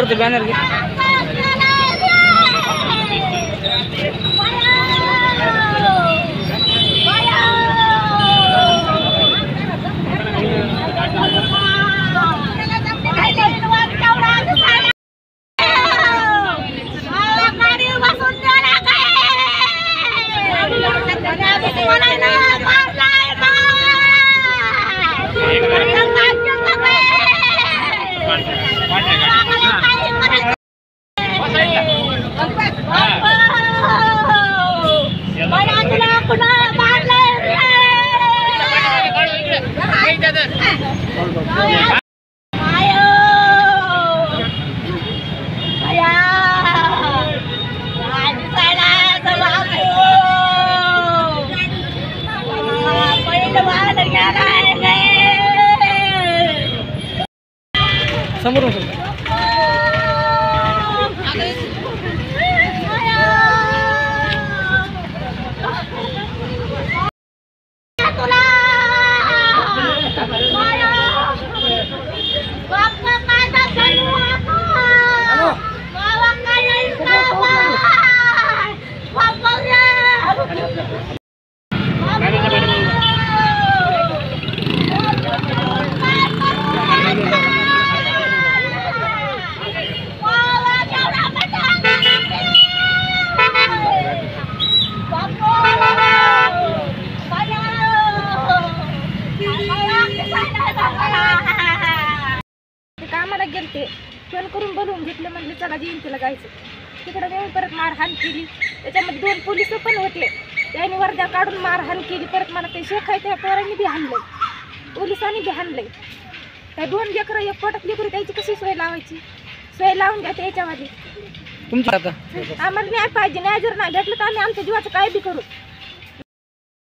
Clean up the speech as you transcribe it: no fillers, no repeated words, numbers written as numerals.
समोरचं बॅनर घे. समोरून कामाला गेलते, फोन करून बोलवून घेतले, म्हणले चला जयंतीला जायचं. तिकडे नेऊन परत मारहाण केली. त्याच्यामध्ये 2 पोलिस पण होते, त्यांनी वर्जा काढून मारहाण केली. परत मला ते शेखाय त्या पोरांनी बी हाणलंय, पोलिसांनी बी हाणलंय. त्या 2 लेकरं एक पोटात लेकरं, त्याची कशी सोय लावायची? सोय लावून द्या त्याच्यामध्ये. तुमच्या आम्हाला न्याय पाहिजे. न्याय जर नाही भेटलं तर आम्ही आमच्या जीवाचं काय बी करू.